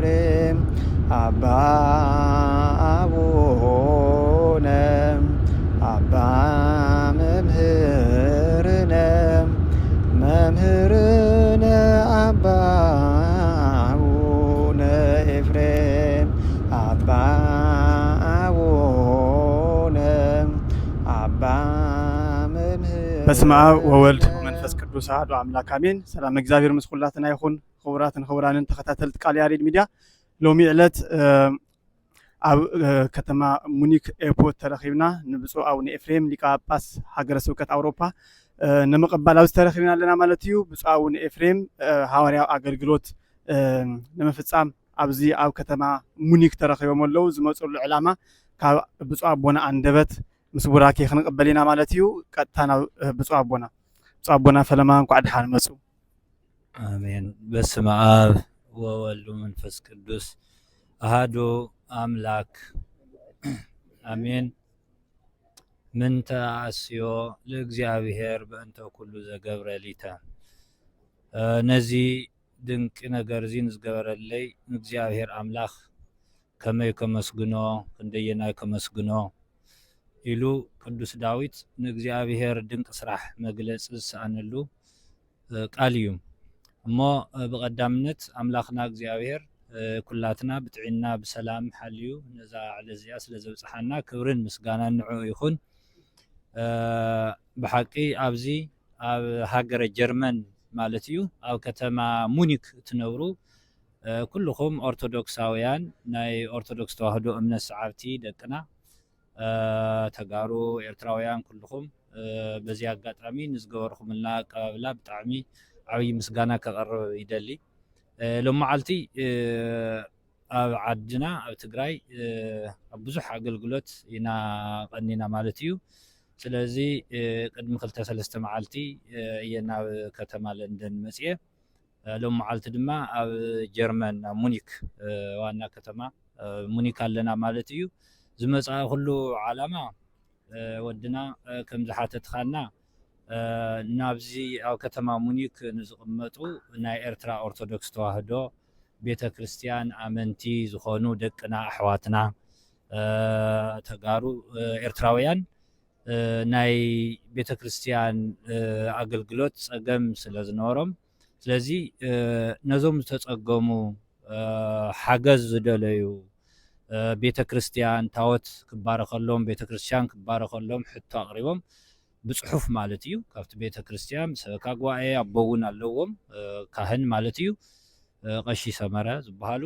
ኤፍሬም አባ አቡነ አባ መምህርነ መምህርነ አባ አቡነ ኤፍሬም አባ አቡነ አባ መምህር። በስመ አብ ወወልድ መንፈስ ቅዱስ አሐዱ አምላክ አሜን። ሰላም እግዚአብሔር ምስ ኩላትና ይኹን። ክቡራትን ክቡራንን ተኸታተልቲ ቃል ያሬድ ሚድያ ሎሚ ዕለት ኣብ ከተማ ሙኒክ ኤርፖርት ተረኺብና ንብፁዕ ኣቡነ ኤፍሬም ሊቀ ጳጳስ ሃገረ ስብከት ኣውሮፓ ንምቕባል ኣብዚ ተረኺብና ኣለና ማለት እዩ። ብፁዕ ኣቡነ ኤፍሬም ሃዋርያዊ ኣገልግሎት ንምፍፃም ኣብዚ ኣብ ከተማ ሙኒክ ተረኺቦም ኣለዉ። ዝመፅሉ ዕላማ ካብ ብፁዕ ኣቦና ኣንደበት ምስ ቡራኬ ክንቅበል ኢና ማለት እዩ። ቀጥታ ናብ ብፁዕ ኣቦና ፈለማ እንኳዕ ደሓን መፁ። አሜን። በስመ አብ ወወልድ መንፈስ ቅዱስ አሐዱ አምላክ አሜን። ምንተ አስዮ ለእግዚአብሔር በእንተ ኩሉ ዘገብረ ሊተ። ነዚ ድንቅ ነገር ዚን ዝገበረለይ እግዚአብሔር አምላክ ከመይ ከመስግኖ ክንደየናይ ከመስግኖ ኢሉ ቅዱስ ዳዊት ንእግዚአብሔር ድንቅ ስራሕ መግለጽ ዝሰኣነሉ ቃል እዩ እሞ ብቀዳምነት አምላክና እግዚአብሔር ኩላትና ብጥዕና ብሰላም ሓልዩ ነዛ ዕለዚኣ ስለ ዘብፅሓና ክብርን ምስጋና ንዑ ይኹን። ብሓቂ ኣብዚ ኣብ ሃገረ ጀርመን ማለት እዩ ኣብ ከተማ ሙኒክ እትነብሩ ኩልኩም ኦርቶዶክሳውያን ናይ ኦርቶዶክስ ተዋህዶ እምነት ሰዓብቲ ደቅና ተጋሩ ኤርትራውያን ኩልኩም በዚ አጋጣሚ ንዝገበርኩምልና አቀባብላ ብጣዕሚ ዓብይ ምስጋና ከቀርብ ይደሊ። ሎም መዓልቲ ኣብ ዓድና ኣብ ትግራይ ኣብ ብዙሕ ኣገልግሎት ኢና ቀኒና ማለት እዩ። ስለዚ ቅድሚ 2-3 መዓልቲ እየ ናብ ከተማ ለንደን መፅየ። ሎም መዓልቲ ድማ ኣብ ጀርመን ኣብ ሙኒክ ዋና ከተማ ሙኒክ ኣለና ማለት እዩ። ዝመፃ ኩሉ ዓላማ ወድና ከም ዝሓተትካና ናብዚ ኣብ ከተማ ሙኒክ ንዝቕመጡ ናይ ኤርትራ ኦርቶዶክስ ተዋህዶ ቤተ ክርስቲያን ኣመንቲ ዝኾኑ ደቅና ኣሕዋትና ተጋሩ ኤርትራውያን ናይ ቤተ ክርስቲያን ኣገልግሎት ፀገም ስለ ዝነበሮም ስለዚ ነዞም ዝተፀገሙ ሓገዝ ዝደለዩ ቤተ ክርስቲያን ታወት ክባረኸሎም ቤተ ክርስቲያን ክባረኸሎም ሕቶ ኣቕሪቦም ብፅሑፍ ማለት እዩ ካብቲ ቤተ ክርስቲያን ሰበካ ጉባኤ ኣቦውን ኣለዎም ካህን ማለት እዩ ቀሺ ሰመረ ዝበሃሉ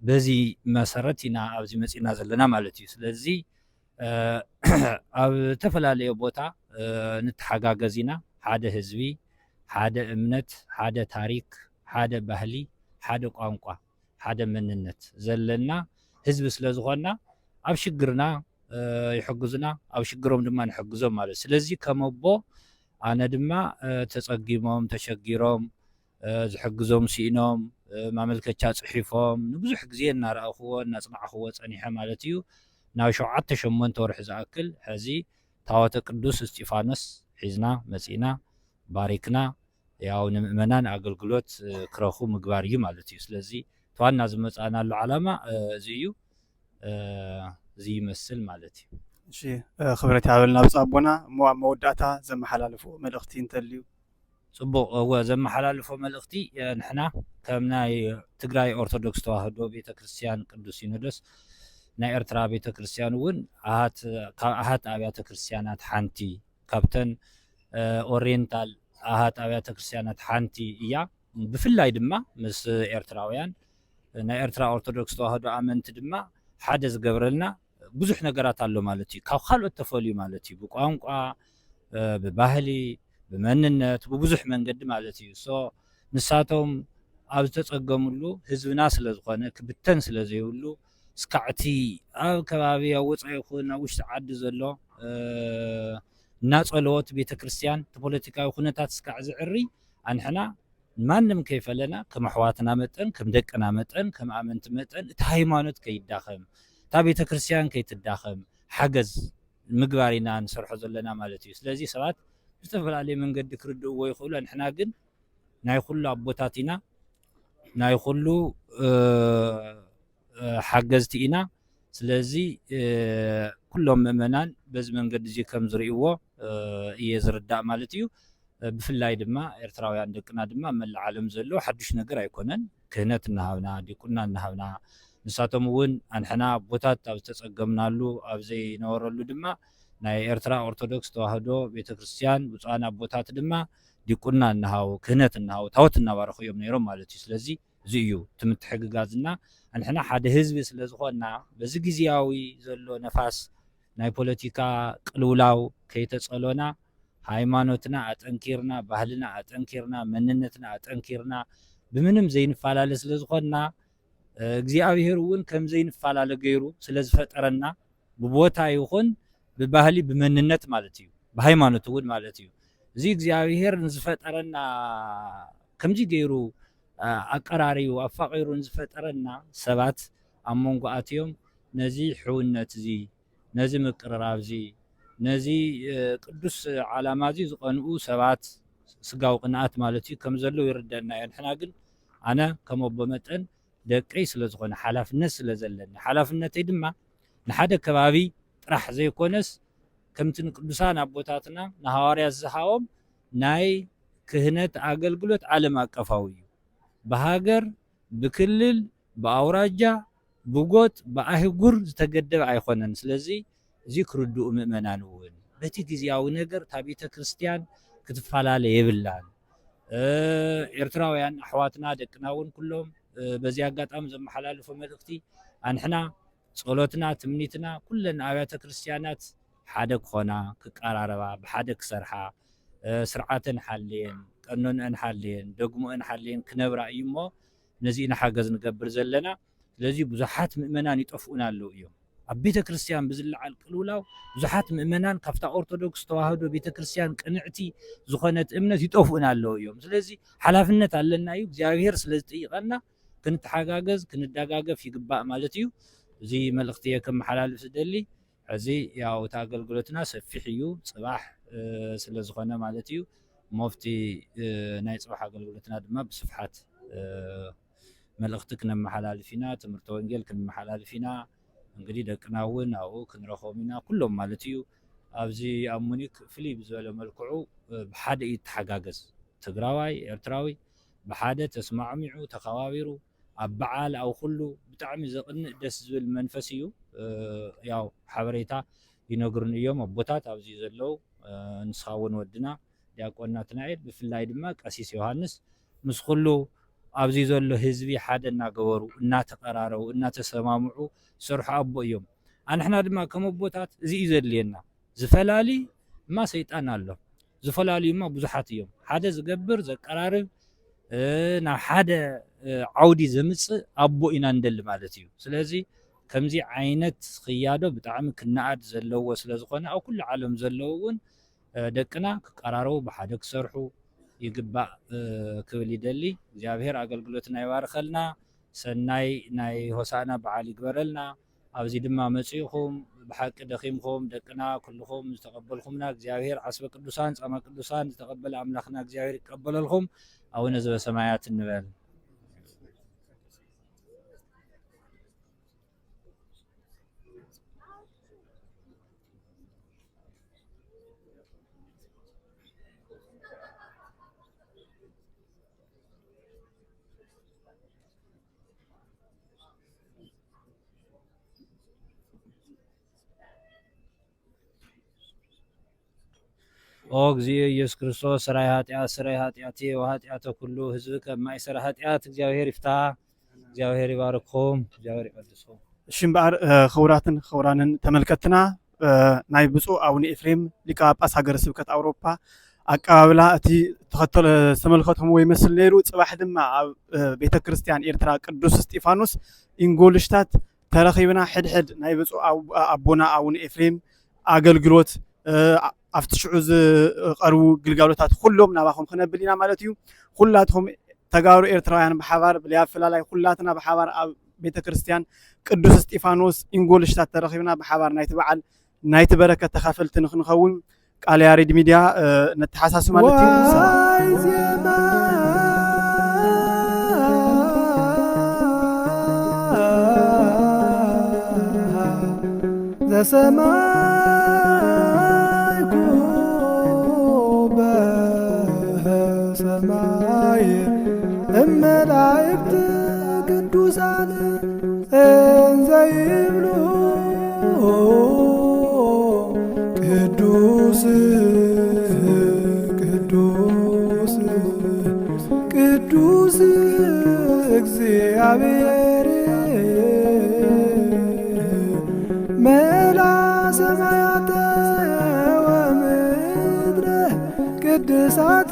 በዚ መሰረት ኢና ኣብዚ መፂና ዘለና ማለት እዩ። ስለዚ ኣብ ተፈላለየ ቦታ ንተሓጋገዝ ኢና ሓደ ህዝቢ ሓደ እምነት ሓደ ታሪክ ሓደ ባህሊ ሓደ ቋንቋ ሓደ መንነት ዘለና ህዝቢ ስለ ዝኾንና ኣብ ሽግርና ይሕግዙና ኣብ ሽግሮም ድማ ንሕግዞም ማለት። ስለዚ ከመቦ ኣነ ድማ ተፀጊሞም ተሸጊሮም ዝሕግዞም ሲኢኖም ማመልከቻ ፅሒፎም ንብዙሕ ግዜ እናረኣኽዎ እናፅናዕኽዎ ፀኒሐ ማለት እዩ። ናብ 7-8 ወርሒ ዝኣክል ሕዚ ታወተ ቅዱስ እስጢፋኖስ ሒዝና መፂና ባሪክና ያው ንምእመናን ኣገልግሎት ክረኹ ምግባር እዩ ማለት እዩ። ስለዚ ተዋና ዝመፃናሉ ዓላማ እዚ እዩ እዚ ይመስል ማለት እዩ። እሺ ክብረት ያበልና ብፁዕ ኣቦና እሞ ኣብ መወዳእታ ዘመሓላልፎ መልእኽቲ እንተልዩ? ፅቡቅ ዘመሓላልፎ መልእኽቲ ንሕና ከም ናይ ትግራይ ኦርቶዶክስ ተዋህዶ ቤተክርስትያን ቅዱስ ሲኖዶስ ናይ ኤርትራ ቤተክርስትያን እውን ኣሃት ኣብያተ ክርስትያናት ሓንቲ ካብተን ኦሪየንታል ኣሃት ኣብያተ ክርስትያናት ሓንቲ እያ። ብፍላይ ድማ ምስ ኤርትራውያን ናይ ኤርትራ ኦርቶዶክስ ተዋህዶ ኣመንቲ ድማ ሓደ ዝገብረልና ብዙሕ ነገራት ኣሎ ማለት እዩ። ካብ ካልኦት ተፈልዩ ማለት እዩ ብቋንቋ ብባህሊ ብመንነት ብብዙሕ መንገዲ ማለት እዩ። ሶ ንሳቶም ኣብ ዝተፀገሙሉ ህዝብና ስለ ዝኾነ ክብተን ስለ ዘይብሉ ስካዕቲ ኣብ ከባቢ ኣብ ወፃኢ ይኹን ኣብ ውሽጢ ዓዲ ዘሎ እናፀለወት ቤተክርስትያን ፖለቲካዊ ኩነታት ስካዕ ዝዕሪ ኣንሕና ማንም ከይፈለና ከም ኣሕዋትና መጠን ከም ደቅና መጠን ከም ኣመንቲ መጠን እቲ ሃይማኖት ከይዳኸም እታ ቤተክርስትያን ከይትዳኸም ሓገዝ ምግባር ኢና ንሰርሖ ዘለና ማለት እዩ። ስለዚ ሰባት ብዝተፈላለየ መንገዲ ክርድእዎ ይኽእሉ። ንሕና ግን ናይ ኩሉ ኣቦታት ኢና ናይ ኩሉ ተሓገዝቲ ኢና ስለዚ ኩሎም ምእመናን በዚ መንገዲ እዚ ከም ዝርእይዎ እየ ዝርዳእ ማለት እዩ ብፍላይ ድማ ኤርትራውያን ደቅና ድማ መላእ ዓለም ዘሎ ሓዱሽ ነገር ኣይኮነን ክህነት እናሃብና ዲቁና እናሃብና ንሳቶም እውን ኣንሕና ቦታት ኣብ ዝተፀገምናሉ ኣብ ዘይነበረሉ ድማ ናይ ኤርትራ ኦርቶዶክስ ተዋህዶ ቤተክርስትያን ብፁዓን ኣቦታት ድማ ዲቁና እናሃው ክህነት እናሃው ታወት እናባረኹ እዮም ነይሮም ማለት እዩ ስለዚ እዚ እዩ ትምትሕግጋዝና ኣንሕና ሓደ ህዝቢ ስለ ዝኾንና በዚ ግዝያዊ ዘሎ ነፋስ ናይ ፖለቲካ ቅልውላው ከይተፀሎና ሃይማኖትና ኣጠንኪርና ባህልና ኣጠንኪርና መንነትና ኣጠንኪርና ብምንም ዘይንፈላለ ስለ ዝኾንና እግዚአብሔር እውን ከም ዘይንፈላለ ገይሩ ስለ ዝፈጠረና ብቦታ ይኹን ብባህሊ ብመንነት ማለት እዩ ብሃይማኖት እውን ማለት እዩ እዚ እግዚአብሔር ንዝፈጠረና ከምዚ ገይሩ ኣቀራሪቡ ኣፋቂሩ ንዝፈጠረና ሰባት ኣብ መንጎ ኣትዮም ነዚ ሕውነት እዚ ነዚ ምቅርራብ እዚ ነዚ ቅዱስ ዓላማ እዚ ዝቐንኡ ሰባት ስጋው ቅንኣት ማለት እዩ ከም ዘሎ ይርዳእና እዩ ንሕና ግን ኣነ ከም ኣቦ መጠን ደቀይ ስለ ዝኾነ ሓላፍነት ስለ ዘለኒ ሓላፍነተይ ድማ ንሓደ ከባቢ ጥራሕ ዘይኮነስ ከምቲ ንቅዱሳን ኣቦታትና ንሃዋርያት ዝሃቦም ናይ ክህነት ኣገልግሎት ዓለም ኣቀፋዊ እዩ ብሃገር ብክልል ብኣውራጃ ብጎጥ ብኣህጉር ዝተገደበ ኣይኮነን ስለዚ እዚ ክርድኡ ምእመናን እውን በቲ ግዝያዊ ነገር እታ ቤተ ክርስቲያን ክትፈላለ የብላን ኤርትራውያን ኣሕዋትና ደቅና እውን ኩሎም በዚ ኣጋጣሚ ዘመሓላልፎ መልእክቲ ኣንሕና ጸሎትና ትምኒትና ኩለን ኣብያተ ክርስቲያናት ሓደ ክኾና ክቀራረባ ብሓደ ክሰርሓ ስርዓተን ሓልየን ቀኖነን ሓልየን ደግሞን ሓልየን ክነብራ እዩ እሞ ነዚ ኢና ሓገዝ ንገብር ዘለና ስለዚ ብዙሓት ምእመናን ይጠፍኡና ኣለዉ እዮም ኣብ ቤተ ክርስቲያን ብዝለዓል ቅልውላው ብዙሓት ምእመናን ካብታ ኦርቶዶክስ ተዋህዶ ቤተ ክርስቲያን ቅንዕቲ ዝኾነት እምነት ይጠፍኡና ኣለዉ እዮም ስለዚ ሓላፍነት ኣለና እዩ እግዚአብሔር ስለ ዝጠይቐና ክንተሓጋገዝ ክንደጋገፍ ይግባእ ማለት እዩ እዚ መልእክቲ ከመሓላልፍ ዝደሊ ሕዚ ያው እቲ ኣገልግሎትና ሰፊሕ እዩ ፅባሕ ስለ ዝኾነ ማለት እዩ ሞፍቲ ናይ ፅባሕ ኣገልግሎትና ድማ ብስፍሓት መልእክቲ ክነመሓላልፍ ኢና ትምህርቲ ወንጌል ክንመሓላልፍ ኢና እንግዲህ ደቅና እውን ኣብኡ ክንረኸቦም ኢና ኩሎም ማለት እዩ ኣብዚ ኣብ ሙኒክ ፍልይ ብዝበለ መልክዑ ብሓደ እዩ ተሓጋገዝ ትግራዋይ ኤርትራዊ ብሓደ ተስማዕሚዑ ተኸባቢሩ ኣብ በዓል ኣብ ኩሉ ብጣዕሚ ዘቕንእ ደስ ዝብል መንፈስ እዩ ያው ሓበሬታ ይነግሩን እዮም ኣቦታት ኣብዚ ዘለው ንስኻ እውን ወድና ዲያቆን ናትናኤል ብፍላይ ድማ ቀሲስ ዮሃንስ ምስ ኩሉ ኣብዚ ዘሎ ህዝቢ ሓደ እናገበሩ እናተቀራረቡ እናተሰማምዑ ሰርሑ ኣቦ እዮም ኣንሕና ድማ ከም ኣቦታት እዚ እዩ ዘድልየና ዝፈላሊ እማ ሰይጣን ኣሎ ዝፈላልዩ እማ ብዙሓት እዮም ሓደ ዝገብር ዘቀራርብ ናብ ሓደ ዓውዲ ዘምፅእ ኣቦ ኢና እንደሊ ማለት እዩ ስለዚ ከምዚ ዓይነት ክያዶ ብጣዕሚ ክነኣድ ዘለዎ ስለ ዝኾነ ኣብ ኩሉ ዓለም ዘለዎ እውን ደቅና ክቀራረቡ ብሓደ ክሰርሑ ይግባእ ክብል ይደሊ እግዚአብሔር ኣገልግሎትና ይባርከልና ሰናይ ናይ ሆሳዕና በዓል ይግበረልና ኣብዚ ድማ መፂኹም ብሓቂ ደኺምኩም ደቅና ኩልኩም ዝተቀበልኩምና እግዚአብሔር ዓስበ ቅዱሳን ጻማ ቅዱሳን ዝተቀበለ ኣምላኽና እግዚአብሔር ይቀበለልኩም ኣቡነ ዘበሰማያት እንበል ኦ እግዚኦ ኢየሱስ ክርስቶስ ሰራይ ኃጢአቴ ወኃጢአተ ኩሉ ህዝብ ከማይሰራ ኃጢአት እግዚአብሔር ይፍታ እግዚአብሔር ይባርክኩም እግዚአብሔር ይቀድስኩም እሺ እምበኣር ክቡራትን ክቡራንን ተመልከትና ናይ ብፁዕ ኣቡነ ኤፍሬም ሊቀ ጳጳስ ሃገረ ስብከት ኣውሮፓ ኣቀባብላ እቲ ተኸተለ ዝተመልከትኩም ወይ መስል ነይሩ ፅባሕ ድማ ኣብ ቤተ ክርስቲያን ኤርትራ ቅዱስ እስጢፋኖስ ኢንጎልሽታት ተረኺብና ሕድሕድ ናይ ብፁዕ ኣቦና ኣቡነ ኤፍሬም ኣገልግሎት ኣብቲ ሽዑ ዝቐርቡ ግልጋሎታት ኩሎም ናባኹም ክነብል ኢና ማለት እዩ ኩላትኩም ተጋሩ ኤርትራውያን ብሓባር ብለይ ኣፈላላይ ኩላትና ብሓባር ኣብ ቤተ ክርስቲያን ቅዱስ እስጢፋኖስ ኢንጎልሽታት ተረኺብና ብሓባር ናይቲ በዓል ናይቲ በረከት ተኻፈልቲ ንኽንኸውን ቃለ ያሬድ ሚድያ ነተሓሳሱ ማለት እዩ ዘሰማይኩ በሰማይ እመላእክት ቅዱሳን እንዘ ይብሉ ቅዱስ ቅዱስ ቅዱስ እግዚአብሔር መላ ሰማያተ ወምድረ ቅድሳት